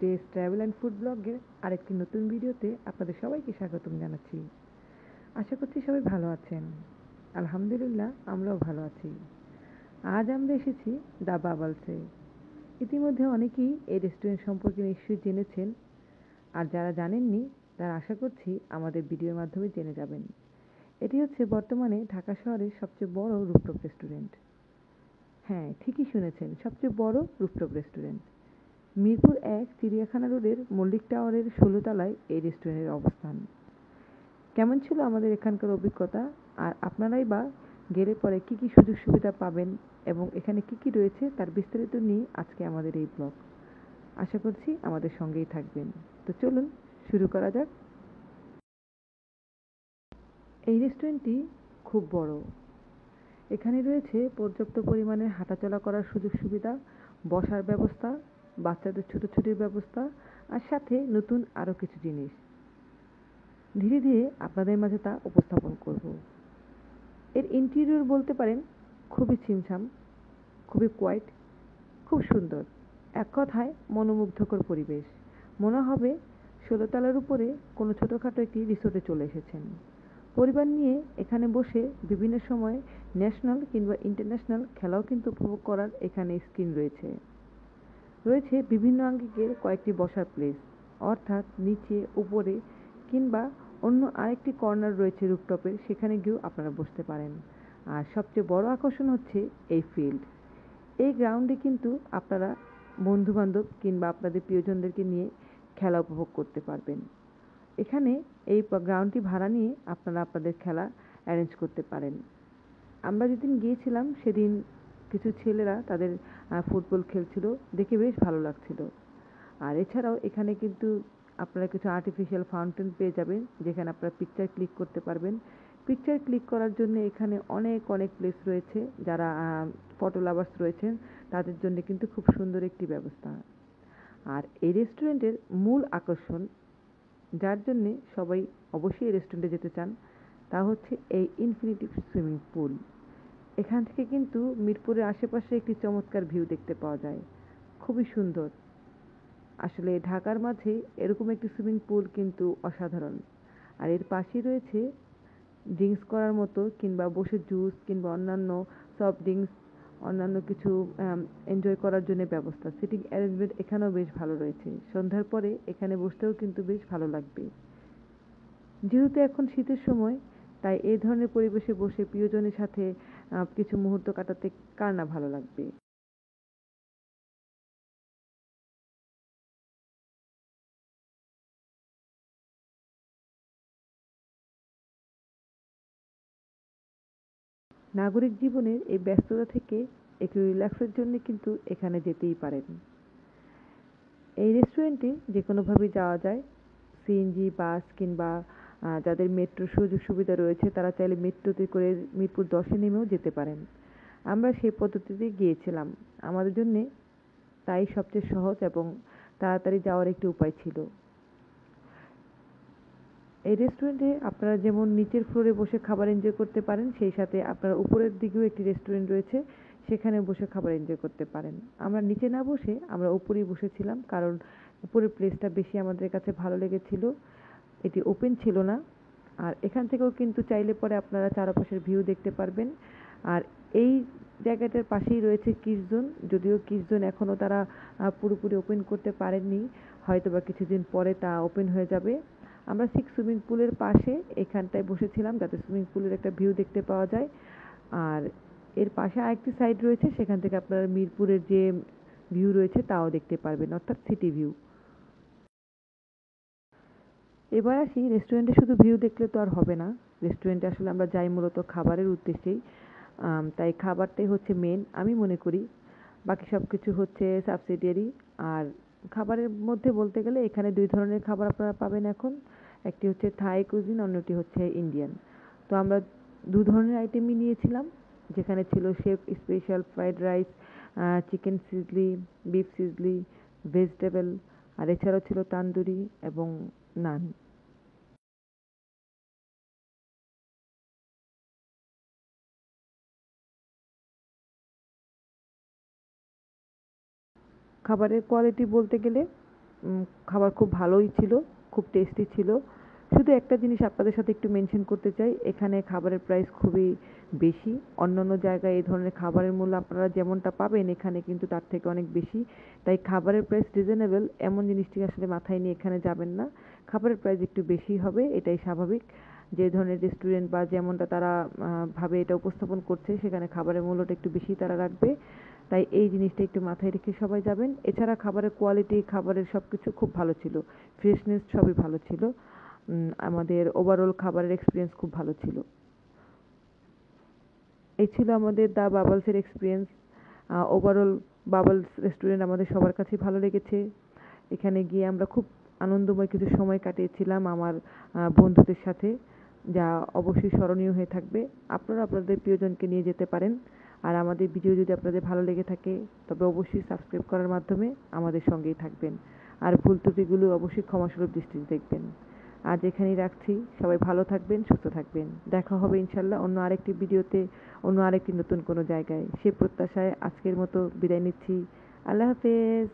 Days travel and food ব্লগের আরেকটি নতুন ভিডিওতে আপনাদের সবাইকে স্বাগতম জানাচ্ছি। আশা করছি সবাই ভালো আছেন। আলহামদুলিল্লাহ আমরাও ভালো আছি। আজ আমরা এসেছি দ্য বাবলসে। ইতিমধ্যে অনেকেই এই রেস্টুরেন্ট সম্পর্কে নিশ্চয়ই জেনেছেন, আর যারা জানেননি তারা আশা করছি আমাদের ভিডিওর মাধ্যমে জেনে যাবেন। এটি হচ্ছে বর্তমানে ঢাকা শহরের সবচেয়ে বড় রুফটপ রেস্টুরেন্ট। হ্যাঁ, ঠিকই শুনেছেন, সবচেয়ে বড় রুফটপ রেস্টুরেন্ট। মিরপুর ১ চিড়িয়াখানা রোডের মল্লিক টাওয়ারের ১৬ তলায় এই রেস্টুরেন্টের অবস্থান। কেমন ছিল আমাদের এখানকার অভিজ্ঞতা, আর আপনারাই বা গেলে পরে কী কী সুযোগ সুবিধা পাবেন এবং এখানে কী কী রয়েছে তার বিস্তারিত নিয়ে আজকে আমাদের এই ব্লগ। আশা করছি আমাদের সঙ্গেই থাকবেন। তো চলুন শুরু করা যাক। এই রেস্টুরেন্টটি খুব বড়। এখানে রয়েছে পর্যাপ্ত পরিমাণে হাঁটাচলা করার সুযোগ সুবিধা, বসার ব্যবস্থা, বাচ্চাদের ছুটোছুটির ব্যবস্থা, আর সাথে নতুন আরও কিছু জিনিস। ধীরে ধীরে আপনাদের মাঝে তা উপস্থাপন করব। এর ইন্টেরিয়র বলতে পারেন খুবই ছিমছাম, খুবই কোয়াইট, খুব সুন্দর। এক কথায় মনোমুগ্ধকর পরিবেশ। মনে হবে ১৬ তলার উপরে কোনো ছোটোখাটো একটি রিসোর্টে চলে এসেছেন। পরিবার নিয়ে এখানে বসে বিভিন্ন সময় ন্যাশনাল কিংবা ইন্টারন্যাশনাল খেলাও কিন্তু উপভোগ করার এখানে স্ক্রিন রয়েছে। রয়েছে বিভিন্ন আঙ্গিকের কয়েকটি বসার প্লেস, অর্থাৎ নিচে, উপরে কিংবা অন্য আরেকটি কর্নার রয়েছে রুফটপের, সেখানে গিয়েও আপনারা বসতে পারেন। আর সবচেয়ে বড় আকর্ষণ হচ্ছে এই ফিল্ড। এই গ্রাউন্ডে কিন্তু আপনারা বন্ধুবান্ধব কিংবা আপনাদের প্রিয়জনদেরকে নিয়ে খেলা উপভোগ করতে পারবেন। এখানে এই গ্রাউন্ডটি ভাড়া নিয়ে আপনারা আপনাদের খেলা অ্যারেঞ্জ করতে পারেন। আমরা যেদিন গিয়েছিলাম সেদিন কিছু ছেলেরা তাদের ফুটবল খেলছিল, দেখে বেশ ভালো লাগছিল। আর এছাড়াও এখানে কিন্তু আপনারা কিছু আর্টিফিশিয়াল ফাউন্টেন পেয়ে যাবেন, যেখানে আপনারা পিকচার ক্লিক করতে পারবেন। পিকচার ক্লিক করার জন্য এখানে অনেক অনেক প্লেস রয়েছে। যারা ফটো লাভার্স রয়েছেন তাদের জন্য কিন্তু খুব সুন্দর একটি ব্যবস্থা। আর এই রেস্টুরেন্টের মূল আকর্ষণ, যার জন্যে সবাই অবশ্যই এই রেস্টুরেন্টে যেতে চান, তা হচ্ছে এই ইনফিনিটি সুইমিং পুল। এখান থেকে কিন্তু মিরপুরের আশেপাশে একটি চমৎকার ভিউ দেখতে পাওয়া যায়, খুবই সুন্দর। আসলে ঢাকার মাঝে এরকম একটি সুইমিং পুল কিন্তু অসাধারণ। আর এর পাশেই রয়েছে ড্রিঙ্কস করার মতো কিংবা বসে জুস কিংবা অন্যান্য সফট ড্রিঙ্কস, অন্যান্য কিছু এনজয় করার জন্য ব্যবস্থা। সিটিং অ্যারেঞ্জমেন্ট এখানেও বেশ ভালো রয়েছে। সন্ধ্যার পরে এখানে বসতেও কিন্তু বেশ ভালো লাগবে। যেহেতু এখন শীতের সময়, তাই এই ধরনের পরিবেশে বসে প্রিয়জনের সাথে কিছু মুহূর্ত কাটাতে কার না ভালো লাগবে। নাগরিক জীবনের এই ব্যস্ততা থেকে একটু রিল্যাক্সের জন্য কিন্তু এখানে যেতেই পারেন। এই রেস্টুরেন্টে যে কোনোভাবেই যাওয়া যায়। সিএনজি, বাস কিংবা যাদের মেট্রোর সুযোগ সুবিধা রয়েছে তারা চাইলে মেট্রোতে করে মিরপুর ১০-এ নেমেও যেতে পারেন। আমরা সেই পদ্ধতিতেই গিয়েছিলাম। আমাদের জন্যে তাই সবচেয়ে সহজ এবং তাড়াতাড়ি যাওয়ার একটি উপায় ছিল। এই রেস্টুরেন্টে আপনারা যেমন নিচের ফ্লোরে বসে খাবার এনজয় করতে পারেন, সেই সাথে আপনারা উপরের দিকেও একটি রেস্টুরেন্ট রয়েছে, সেখানে বসে খাবার এনজয় করতে পারেন। আমরা নিচে না বসে আমরা উপরেই বসেছিলাম, কারণ উপরের প্লেসটা বেশি আমাদের কাছে ভালো লেগেছিল। এটি ওপেন ছিল না। আর এখান থেকেও কিন্তু চাইলে পরে আপনারা চারপাশের ভিউ দেখতে পারবেন। আর এই জায়গাটার পাশেই রয়েছে কিডস জোন। যদিও কিডস জোন এখনও তারা পুরোপুরি ওপেন করতে পারেননি, হয়তোবা কিছুদিন পরে তা ওপেন হয়ে যাবে। আমরা ঠিক সুইমিং পুলের পাশে এখানটায় বসেছিলাম, যাতে সুইমিং পুলের একটা ভিউ দেখতে পাওয়া যায়। আর এর পাশে আরেকটি সাইড রয়েছে, সেখান থেকে আপনারা মিরপুরের যে ভিউ রয়েছে তাও দেখতে পারবেন, অর্থাৎ সিটি ভিউ। এবার আসি রেস্টুরেন্টে শুধু ভিউ দেখলে তো আর হবে না। রেস্টুরেন্টে আসলে আমরা যাই মূলত খাবারের উদ্দেশ্যেই। তাই খাবারটাই হচ্ছে মেন আমি মনে করি। বাকি সব কিছু হচ্ছে সাবসিডিয়ারি। আর খাবারের মধ্যে বলতে গেলে এখানে ২ ধরনের খাবার আপনারা পাবেন এখন। একটি হচ্ছে থাই কুজিন, অন্যটি হচ্ছে ইন্ডিয়ান। তো আমরা ২ ধরনের আইটেমই নিয়েছিলাম, যেখানে ছিল chef special fried rice, chicken sizzler, beef sizzler, vegetable, আর এছাড়াও ছিল তান্দুরি এবং নান। খাবারের কোয়ালিটি বলতে গেলে খাবার খুব ভালোই ছিল, খুব টেস্টি ছিল। শুধু একটা জিনিস আপনাদের সাথে একটু মেনশন করতে চাই, এখানে খাবারের প্রাইস খুবই বেশি। অন্যান্য জায়গায় এই ধরনের খাবারের মূল্য আপনারা যেমনটা পাবেন এখানে কিন্তু তার থেকে অনেক বেশি। তাই খাবারের প্রাইস রিজনেবল এমন জিনিসটি আসলে মাথায় নিয়ে এখানে যাবেন না। খাবারের প্রাইস একটু বেশি হবে, এটাই স্বাভাবিক। যে ধরনের রেস্টুরেন্ট বা যেমনটা তারা ভাবে এটা উপস্থাপন করছে, সেখানে খাবারের মূল্যটা একটু বেশি তারা রাখবে। তাই এই জিনিসটা একটু মাথায় রেখে সবাই যাবেন। এছাড়া খাবারের কোয়ালিটি, খাবারের সব কিছু খুব ভালো ছিল, ফ্রেশনেস সবই ভালো ছিল। আমাদের ওভারঅল খাবারের এক্সপিরিয়েন্স খুব ভালো ছিল। এই ছিল আমাদের দ্য বাবলসের এক্সপিরিয়েন্স। ওভারঅল বাবলস রেস্টুরেন্ট আমাদের সবার কাছে ভালো লেগেছে। এখানে গিয়ে আমরা খুব আনন্দময় কিছু সময় কাটিয়েছিলাম আমার বন্ধুদের সাথে, যা অবশ্যই স্মরণীয় হয়ে থাকবে। আপনারা আপনাদের প্রিয়জনকে নিয়ে যেতে পারেন। আর আমাদের ভিডিও যদি আপনাদের ভালো লেগে থাকে তবে অবশ্যই সাবস্ক্রাইব করার মাধ্যমে আমাদের সঙ্গেই থাকবেন। আর ভুল ত্রুটিগুলো অবশ্যই ক্ষমাসুলভ দৃষ্টিতে দেখবেন। আজ এখানেই রাখছি। সবাই ভালো থাকবেন, সুস্থ থাকবেন। দেখা হবে ইনশাল্লাহ অন্য আরেকটি ভিডিওতে, অন্য আরেকটি নতুন কোনো জায়গায়। সে প্রত্যাশায় আজকের মতো বিদায় নিচ্ছি। আল্লাহ হাফেজ।